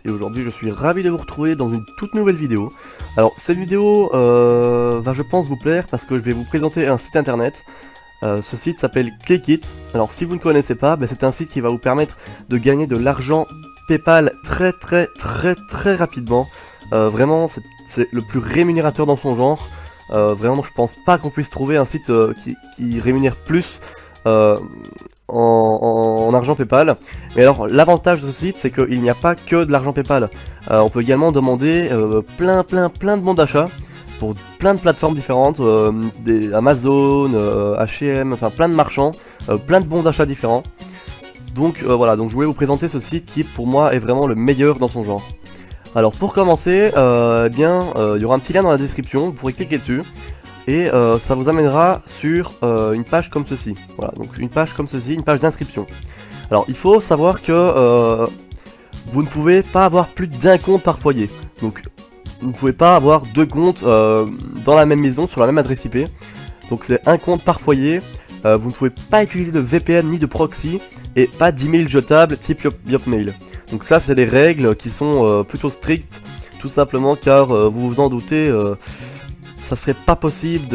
et aujourd'hui je suis ravi de vous retrouver dans une toute nouvelle vidéo. Alors cette vidéo va je pense vous plaire parce que je vais vous présenter un site internet. Ce site s'appelle Clickit. Alors si vous ne connaissez pas, c'est un site qui va vous permettre de gagner de l'argent PayPal très rapidement. Vraiment c'est le plus rémunérateur dans son genre. Vraiment je pense pas qu'on puisse trouver un site qui rémunère plus en argent PayPal. Mais alors l'avantage de ce site c'est qu'il n'y a pas que de l'argent PayPal. On peut également demander plein de bons d'achat pour plein de plateformes différentes, des Amazon, H&M, enfin plein de marchands, plein de bons d'achat différents. Donc voilà, donc je voulais vous présenter ce site qui pour moi est vraiment le meilleur dans son genre. Alors pour commencer, il y aura un petit lien dans la description, vous pourrez cliquer dessus. Et ça vous amènera sur une page comme ceci. Voilà, donc une page comme ceci, une page d'inscription. Alors il faut savoir que vous ne pouvez pas avoir plus d'un compte par foyer. Donc vous ne pouvez pas avoir deux comptes dans la même maison, sur la même adresse IP. Donc c'est un compte par foyer. Vous ne pouvez pas utiliser de VPN ni de proxy. Et pas d'email jetable type Yopmail. Donc ça c'est des règles qui sont plutôt strictes. Tout simplement car vous vous en doutez, ça serait pas possible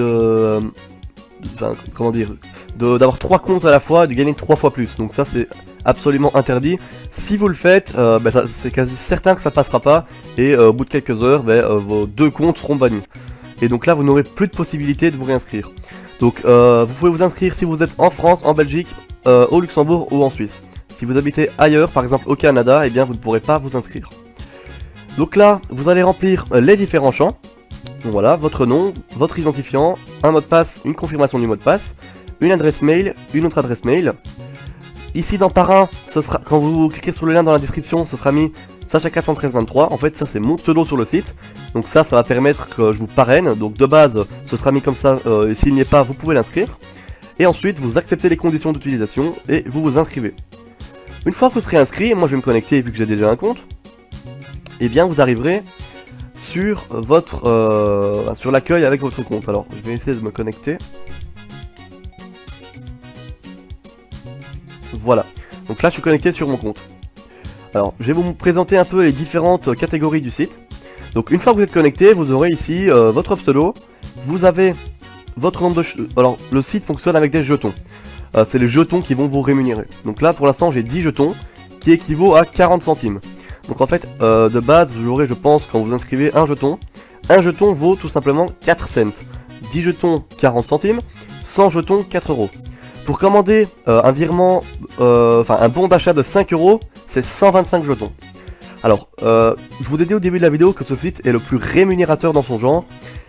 d'avoir 3 comptes à la fois et de gagner 3 fois plus. Donc ça c'est absolument interdit. Si vous le faites, c'est quasi certain que ça passera pas. Et au bout de quelques heures, vos 2 comptes seront bannis. Et donc là vous n'aurez plus de possibilité de vous réinscrire. Donc vous pouvez vous inscrire si vous êtes en France, en Belgique, au Luxembourg ou en Suisse. Si vous habitez ailleurs, par exemple au Canada, vous ne pourrez pas vous inscrire. Donc là, vous allez remplir les différents champs. Donc voilà, votre nom, votre identifiant, un mot de passe, une confirmation du mot de passe, une adresse mail, une autre adresse mail. Ici dans parrain, ce sera, quand vous cliquez sur le lien dans la description, ce sera mis Sacha41323. En fait, ça c'est mon pseudo sur le site. Donc ça va permettre que je vous parraine. Donc de base, ce sera mis comme ça. Et s'il n'y est pas, vous pouvez l'inscrire. Et ensuite, vous acceptez les conditions d'utilisation et vous vous inscrivez. Une fois que vous serez inscrit, moi je vais me connecter vu que j'ai déjà un compte. Et bien vous arriverez sur sur l'accueil avec votre compte. Alors je vais essayer de me connecter. Voilà. Donc là je suis connecté sur mon compte. Alors je vais vous présenter un peu les différentes catégories du site. Donc une fois que vous êtes connecté, vous aurez ici votre pseudo. Vous avez votre nombre de... Alors le site fonctionne avec des jetons. C'est les jetons qui vont vous rémunérer. Donc là pour l'instant j'ai 10 jetons qui équivaut à 40 centimes. Donc en fait de base j'aurai je pense quand vous inscrivez un jeton. Un jeton vaut tout simplement 4 cents. 10 jetons 40 centimes, 100 jetons 4 euros. Pour commander un virement, un bon d'achat de 5 euros, c'est 125 jetons. Alors je vous ai dit au début de la vidéo que ce site est le plus rémunérateur dans son genre.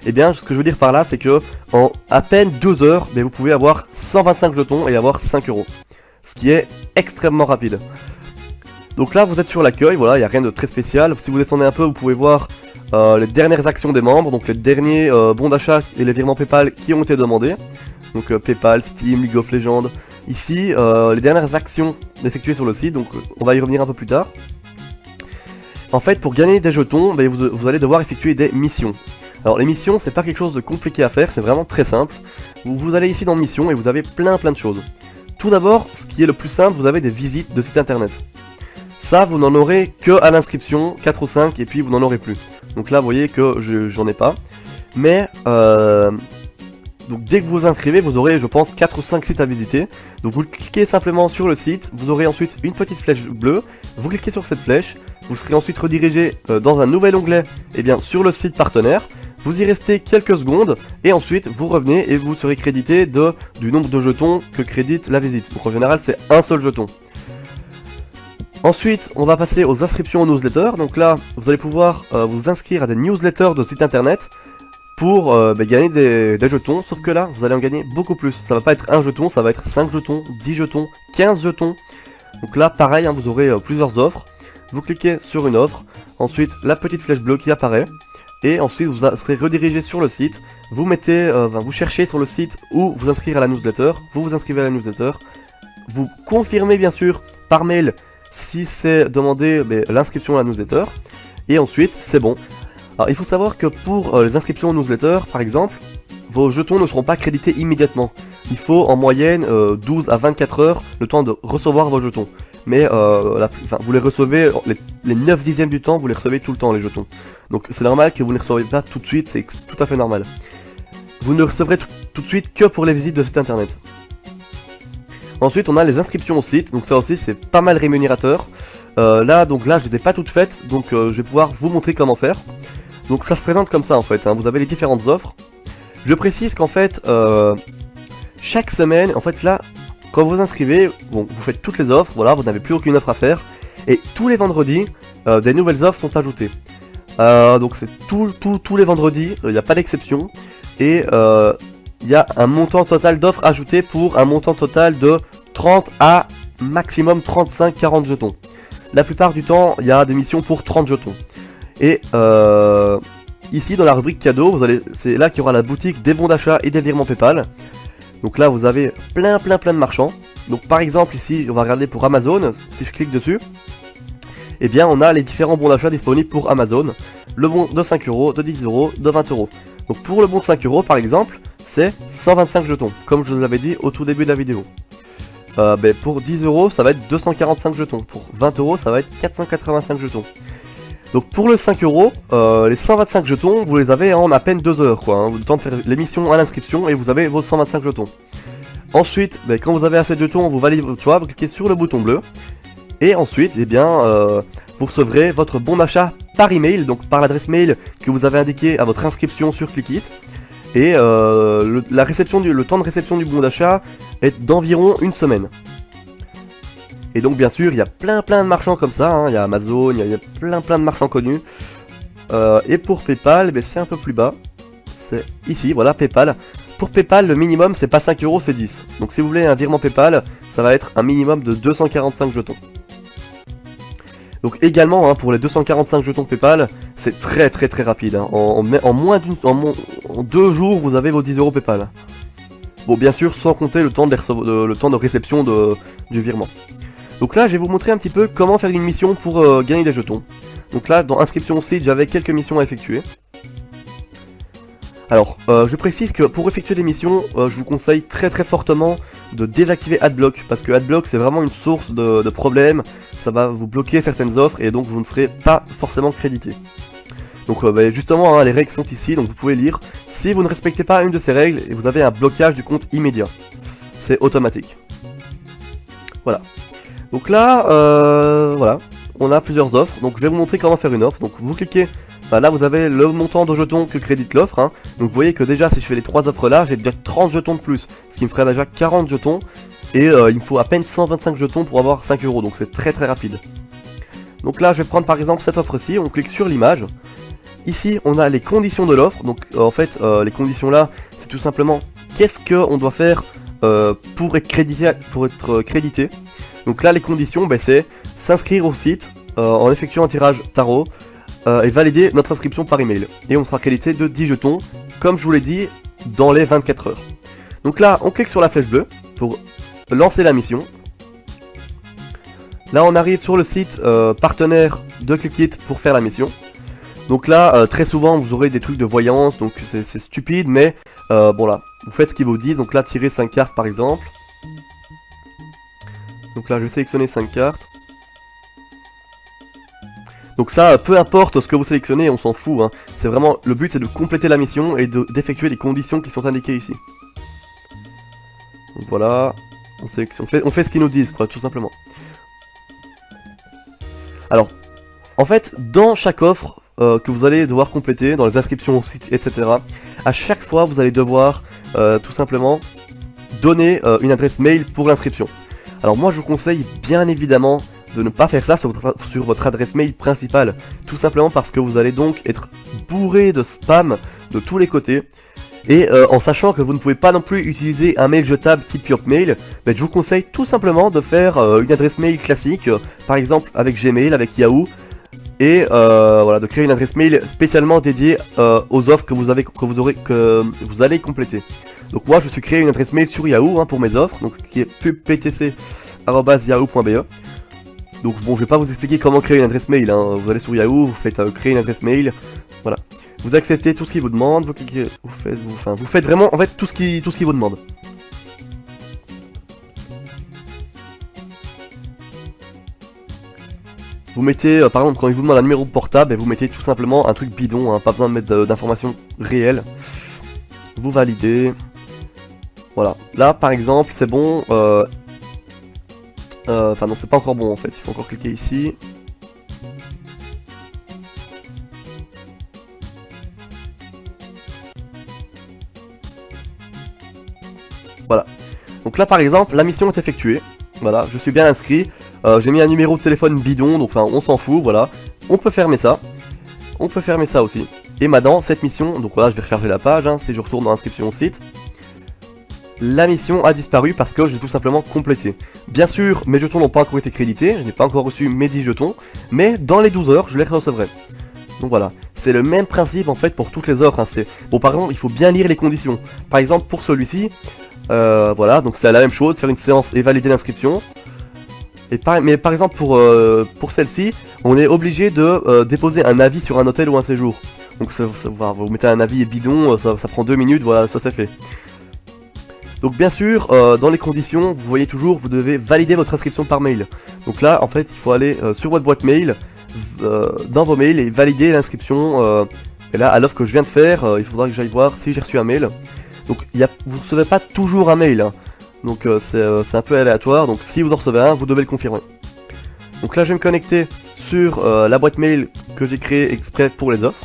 Et bien ce que je veux dire par là c'est que en à peine 2 heures, vous pouvez avoir 125 jetons et avoir 5 euros. Ce qui est extrêmement rapide. Donc là vous êtes sur l'accueil, voilà, il n'y a rien de très spécial. Si vous descendez un peu, vous pouvez voir les dernières actions des membres, donc les derniers bons d'achat et les virements PayPal qui ont été demandés. Donc PayPal, Steam, League of Legends. Ici, les dernières actions effectuées sur le site, donc on va y revenir un peu plus tard. En fait, pour gagner des jetons, vous allez devoir effectuer des missions. Alors les missions, c'est pas quelque chose de compliqué à faire, c'est vraiment très simple. Vous allez ici dans missions et vous avez plein de choses. Tout d'abord, ce qui est le plus simple, vous avez des visites de sites internet. Ça, vous n'en aurez que à l'inscription, 4 ou 5, et puis vous n'en aurez plus. Donc là, vous voyez que j'en ai pas. Mais, donc dès que vous vous inscrivez, vous aurez, je pense, 4 ou 5 sites à visiter. Donc vous cliquez simplement sur le site, vous aurez ensuite une petite flèche bleue. Vous cliquez sur cette flèche, vous serez ensuite redirigé dans un nouvel onglet, sur le site partenaire. Vous y restez quelques secondes, et ensuite vous revenez et vous serez crédité du nombre de jetons que crédite la visite. Donc en général, c'est un seul jeton. Ensuite, on va passer aux inscriptions aux newsletters. Donc là, vous allez pouvoir vous inscrire à des newsletters de sites internet pour gagner des jetons. Sauf que là, vous allez en gagner beaucoup plus. Ça va pas être un jeton, ça va être 5 jetons, 10 jetons, 15 jetons. Donc là, pareil, vous aurez plusieurs offres. Vous cliquez sur une offre, ensuite la petite flèche bleue qui apparaît. Et ensuite, vous serez redirigé sur le site. Vous mettez, vous cherchez sur le site où vous inscrire à la newsletter. Vous vous inscrivez à la newsletter. Vous confirmez bien sûr par mail si c'est demandé l'inscription à la newsletter. Et ensuite, c'est bon. Alors, il faut savoir que pour les inscriptions aux newsletter, par exemple, vos jetons ne seront pas crédités immédiatement. Il faut en moyenne 12 à 24 heures le temps de recevoir vos jetons. mais vous les recevez, les 9 dixièmes du temps, vous les recevez tout le temps les jetons. Donc c'est normal que vous ne les recevez pas tout de suite, c'est tout à fait normal. Vous ne recevrez tout de suite que pour les visites de site internet. Ensuite on a les inscriptions au site, donc ça aussi c'est pas mal rémunérateur. Là je les ai pas toutes faites, donc je vais pouvoir vous montrer comment faire. Donc ça se présente comme ça en fait, hein. Vous avez les différentes offres. Je précise qu'en fait, chaque semaine, en fait là, quand vous vous inscrivez, bon, vous faites toutes les offres, voilà, vous n'avez plus aucune offre à faire. Et tous les vendredis, des nouvelles offres sont ajoutées. Donc c'est tous les vendredis, il n'y a pas d'exception. Et il y a un montant total d'offres ajoutées pour un montant total de 30 à maximum 35-40 jetons. La plupart du temps, il y a des missions pour 30 jetons. Et ici, dans la rubrique cadeau, c'est là qu'il y aura la boutique des bons d'achat et des virements PayPal. Donc là, vous avez plein de marchands. Donc par exemple, ici, on va regarder pour Amazon. Si je clique dessus, eh bien, on a les différents bons d'achat disponibles pour Amazon. Le bon de 5 €, de 10 €, de 20 €. Donc pour le bon de 5 €, par exemple, c'est 125 jetons, comme je vous l'avais dit au tout début de la vidéo. Pour 10 €, ça va être 245 jetons. Pour 20 €, ça va être 485 jetons. Donc pour le 5 €, les 125 jetons, vous les avez en à peine 2 heures, quoi. Hein. Le temps de faire l'émission à l'inscription et vous avez vos 125 jetons. Ensuite, quand vous avez assez de jetons, vous validez votre choix, vous cliquez sur le bouton bleu. Et ensuite, eh bien, vous recevrez votre bon d'achat par email, donc par l'adresse mail que vous avez indiquée à votre inscription sur Clickit. Et le temps de réception du bon d'achat est d'environ une semaine. Et donc bien sûr il y a plein de marchands comme ça, hein. Il y a Amazon, il y a plein de marchands connus. Et pour PayPal, c'est un peu plus bas. C'est ici, voilà PayPal. Pour PayPal, le minimum c'est pas 5 €, c'est 10. Donc si vous voulez un virement PayPal, ça va être un minimum de 245 jetons. Donc également, hein, pour les 245 jetons PayPal, c'est très rapide. Hein. En 2 jours, vous avez vos 10 € PayPal. Bon, bien sûr, sans compter le temps de réception du virement. Donc là, je vais vous montrer un petit peu comment faire une mission pour gagner des jetons. Donc là, dans inscription au site, j'avais quelques missions à effectuer. Alors, je précise que pour effectuer des missions, je vous conseille très fortement de désactiver Adblock, parce que Adblock c'est vraiment une source de problèmes, ça va vous bloquer certaines offres et donc vous ne serez pas forcément crédité. Donc justement, hein, les règles sont ici, donc vous pouvez lire. Si vous ne respectez pas une de ces règles, vous avez un blocage du compte immédiat. C'est automatique. Voilà. Donc là, voilà, on a plusieurs offres, donc je vais vous montrer comment faire une offre. Donc vous cliquez. Enfin, là vous avez le montant de jetons que crédite l'offre, hein. Donc vous voyez que déjà si je fais les 3 offres là, j'ai déjà 30 jetons de plus, ce qui me ferait déjà 40 jetons. Et il me faut à peine 125 jetons pour avoir 5 €, donc c'est très rapide. Donc là je vais prendre par exemple cette offre-ci, on clique sur l'image. Ici on a les conditions de l'offre, donc en fait les conditions là, c'est tout simplement qu'est-ce qu'on doit faire pour être crédité. Donc là les conditions, c'est s'inscrire au site en effectuant un tirage tarot. Et valider notre inscription par email. Et on sera crédité de 10 jetons, comme je vous l'ai dit, dans les 24 heures. Donc là, on clique sur la flèche bleue pour lancer la mission. Là, on arrive sur le site partenaire de Clickit pour faire la mission. Donc là, très souvent, vous aurez des trucs de voyance, donc c'est stupide, mais bon là, vous faites ce qu'ils vous disent. Donc là, tirez 5 cartes par exemple. Donc là, je vais sélectionner 5 cartes. Donc ça, peu importe ce que vous sélectionnez, on s'en fout, hein. C'est vraiment, le but c'est de compléter la mission et d'effectuer les conditions qui sont indiquées ici. Donc voilà, on fait ce qu'ils nous disent, quoi, tout simplement. Alors, en fait, dans chaque offre que vous allez devoir compléter, dans les inscriptions au site, etc., à chaque fois vous allez devoir tout simplement donner une adresse mail pour l'inscription. Alors moi je vous conseille bien évidemment de ne pas faire ça sur votre adresse mail principale, tout simplement parce que vous allez donc être bourré de spam de tous les côtés. Et en sachant que vous ne pouvez pas non plus utiliser un mail jetable type Yopmail, je vous conseille tout simplement de faire une adresse mail classique, par exemple avec Gmail, avec Yahoo, et voilà, de créer une adresse mail spécialement dédiée aux offres que vous allez compléter. Donc moi je suis créé une adresse mail sur Yahoo, hein, pour mes offres, donc qui est pubptc@yahoo.be. Donc bon, je vais pas vous expliquer comment créer une adresse mail, hein. Vous allez sur Yahoo, vous faites créer une adresse mail, voilà. Vous acceptez tout ce qu'il vous demande, vous cliquez, vous faites vraiment en fait tout ce qui vous demande. vous mettez, par exemple, quand il vous demande un numéro de portable, et vous mettez tout simplement un truc bidon, hein, pas besoin de mettre d'informations réelles. Vous validez. Voilà. Là, par exemple, c'est bon. Enfin, non, c'est pas encore bon en fait. Il faut encore cliquer ici. Voilà. Donc là, par exemple, la mission est effectuée. Voilà, je suis bien inscrit. J'ai mis un numéro de téléphone bidon, donc enfin, on s'en fout, voilà. On peut fermer ça. On peut fermer ça aussi. Et maintenant, cette mission, donc voilà, je vais recharger la page, hein, si je retourne dans l'inscription au site. La mission a disparu parce que j'ai tout simplement complété. Bien sûr, mes jetons n'ont pas encore été crédités, je n'ai pas encore reçu mes 10 jetons, mais dans les 12 heures, je les recevrai. Donc voilà, c'est le même principe en fait pour toutes les offres. Hein. Bon, par exemple, il faut bien lire les conditions. Par exemple, pour celui-ci, voilà, donc c'est la même chose, faire une séance et valider l'inscription. Mais par exemple, pour celle-ci, on est obligé de déposer un avis sur un hôtel ou un séjour. Donc vous mettez un avis bidon, ça prend 2 minutes, voilà, ça c'est fait. Donc bien sûr, dans les conditions, vous voyez toujours, vous devez valider votre inscription par mail. Donc là, en fait, il faut aller sur votre boîte mail, dans vos mails, et valider l'inscription. Et là, à l'offre que je viens de faire, il faudra que j'aille voir si j'ai reçu un mail. Donc vous ne recevez pas toujours un mail, hein. Donc c'est un peu aléatoire, donc si vous en recevez un, vous devez le confirmer. Donc là, je vais me connecter sur la boîte mail que j'ai créée exprès pour les offres.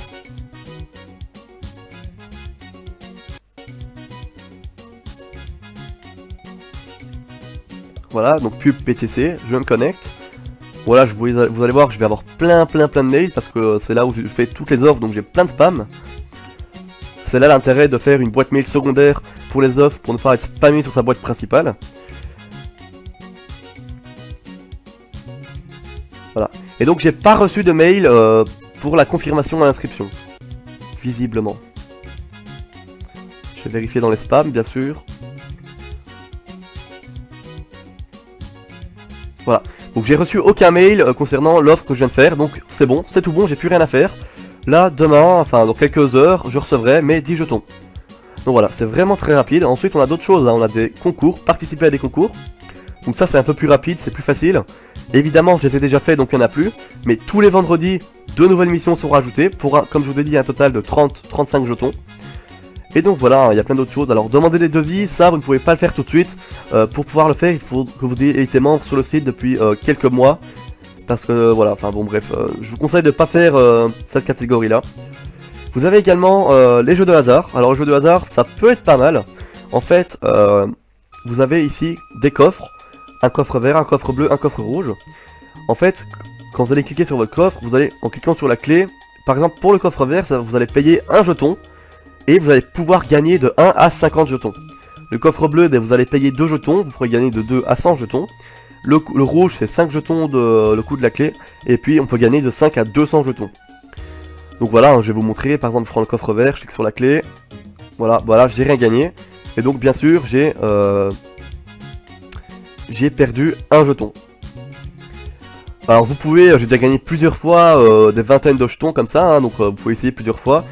Voilà, donc pub PTC, je me connecte. Voilà, vous allez voir que je vais avoir plein de mails parce que c'est là où je fais toutes les offres, donc j'ai plein de spam. C'est là l'intérêt de faire une boîte mail secondaire pour les offres, pour ne pas être spammé sur sa boîte principale. Voilà. Et donc j'ai pas reçu de mail pour la confirmation à l'inscription. Visiblement. Je vais vérifier dans les spams, bien sûr. Voilà, donc j'ai reçu aucun mail concernant l'offre que je viens de faire, donc c'est bon, c'est tout bon, j'ai plus rien à faire. Là, demain, enfin dans quelques heures, je recevrai mes 10 jetons. Donc voilà, c'est vraiment très rapide. Ensuite, on a d'autres choses, hein. On a des concours, participer à des concours. Donc ça, c'est un peu plus rapide, c'est plus facile. Évidemment, je les ai déjà fait, donc il n'y en a plus. Mais tous les vendredis, 2 nouvelles missions seront rajoutées, pour, comme je vous ai dit, un total de 30-35 jetons. Et donc voilà, il y a plein d'autres choses. Alors demander des devis, ça vous ne pouvez pas le faire tout de suite. Pour pouvoir le faire, il faut que vous ayez été membre sur le site depuis quelques mois. Parce que voilà, enfin bon bref, je vous conseille de ne pas faire cette catégorie là. Vous avez également les jeux de hasard. Alors les jeux de hasard, ça peut être pas mal. En fait, vous avez ici des coffres. Un coffre vert, un coffre bleu, un coffre rouge. En fait, quand vous allez cliquer sur votre coffre, vous allez, en cliquant sur la clé, par exemple pour le coffre vert, vous allez payer un jeton. Et vous allez pouvoir gagner de 1 à 50 jetons. Le coffre bleu, ben, vous allez payer 2 jetons, vous pourrez gagner de 2 à 100 jetons. Le rouge, c'est 5 jetons le coût de la clé. Et puis on peut gagner de 5 à 200 jetons. Donc voilà, hein, je vais vous montrer. Par exemple, je prends le coffre vert, je clique sur la clé. Voilà, j'ai rien gagné. Et donc bien sûr, j'ai perdu un jeton. Alors vous pouvez, j'ai déjà gagné plusieurs fois des vingtaines de jetons comme ça, hein, donc vous pouvez essayer plusieurs fois.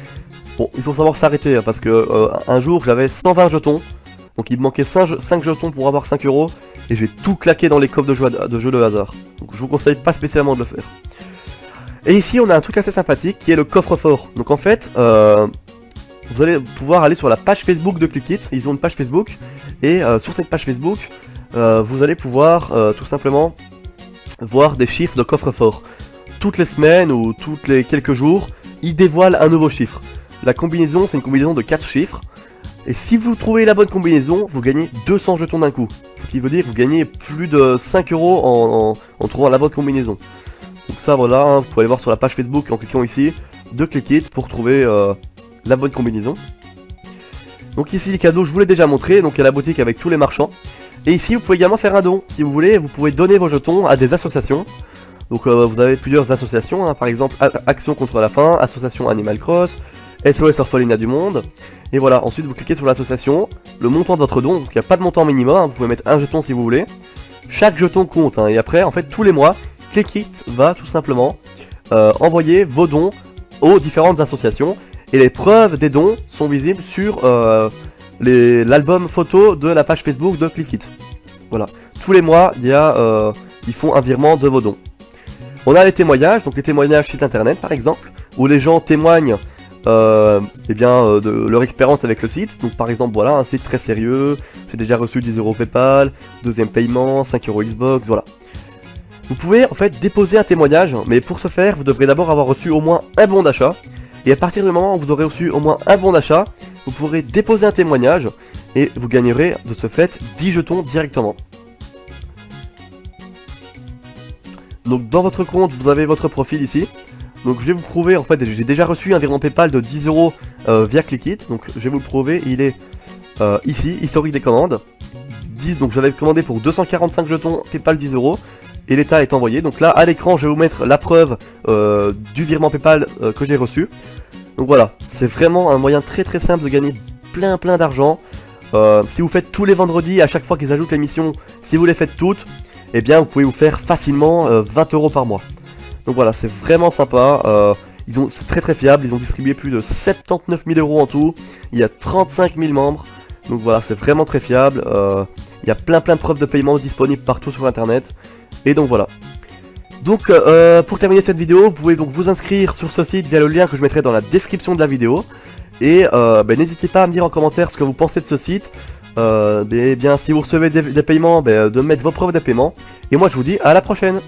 Bon, il faut savoir s'arrêter, hein, parce que un jour j'avais 120 jetons, donc il me manquait 5 jetons pour avoir 5 €, et j'ai tout claqué dans les coffres de jeux de hasard. Donc je vous conseille pas spécialement de le faire. Et ici on a un truc assez sympathique qui est le coffre-fort. Donc en fait, vous allez pouvoir aller sur la page Facebook de Clickit, ils ont une page Facebook, et sur cette page Facebook, vous allez pouvoir tout simplement voir des chiffres de coffre-fort. Toutes les semaines ou toutes les quelques jours, ils dévoilent un nouveau chiffre. La combinaison, c'est une combinaison de 4 chiffres. Et si vous trouvez la bonne combinaison, vous gagnez 200 jetons d'un coup. Ce qui veut dire que vous gagnez plus de 5 € en trouvant la bonne combinaison. Donc ça voilà, hein, vous pouvez aller voir sur la page Facebook en cliquant ici de Clickit pour trouver la bonne combinaison. Donc ici les cadeaux, je vous l'ai déjà montré. Donc il y a la boutique avec tous les marchands. Et ici vous pouvez également faire un don. Si vous voulez, vous pouvez donner vos jetons à des associations. Donc vous avez plusieurs associations, hein, par exemple Action contre la faim, Association Animal Cross, SOS Orphelinat du Monde. Et voilà, ensuite vous cliquez sur l'association, le montant de votre don, donc il n'y a pas de montant minimum, hein, vous pouvez mettre un jeton si vous voulez. Chaque jeton compte, hein, et après, en fait, tous les mois, Clickit va tout simplement envoyer vos dons aux différentes associations. Et les preuves des dons sont visibles sur l'album photo de la page Facebook de Clickit. Voilà, tous les mois, ils font un virement de vos dons. On a les témoignages, donc les témoignages site internet par exemple, où les gens témoignent de leur expérience avec le site. Donc par exemple voilà, un site très sérieux, j'ai déjà reçu 10 € PayPal, deuxième paiement, 5 € Xbox, voilà. Vous pouvez en fait déposer un témoignage, mais pour ce faire vous devrez d'abord avoir reçu au moins un bon d'achat. Et à partir du moment où vous aurez reçu au moins un bon d'achat, vous pourrez déposer un témoignage et vous gagnerez de ce fait 10 jetons directement. Donc dans votre compte vous avez votre profil ici. Donc je vais vous prouver, en fait j'ai déjà reçu un virement PayPal de 10 € via Clickit. Donc je vais vous le prouver, il est ici, historique des commandes. Donc j'avais commandé pour 245 jetons PayPal 10 € et l'état est envoyé. Donc là à l'écran je vais vous mettre la preuve du virement PayPal que j'ai reçu. Donc voilà, c'est vraiment un moyen très simple de gagner plein d'argent. Si vous faites tous les vendredis, à chaque fois qu'ils ajoutent l'émission, si vous les faites toutes, eh bien vous pouvez vous faire facilement 20 € par mois. Donc voilà, c'est vraiment sympa, c'est très fiable, ils ont distribué plus de 79 000 € en tout, il y a 35 000 membres, donc voilà, c'est vraiment très fiable, il y a plein de preuves de paiement disponibles partout sur internet, et donc voilà. Donc pour terminer cette vidéo, vous pouvez donc vous inscrire sur ce site via le lien que je mettrai dans la description de la vidéo, et n'hésitez pas à me dire en commentaire ce que vous pensez de ce site. Si vous recevez des paiements, de mettre vos preuves de paiement, et moi je vous dis à la prochaine.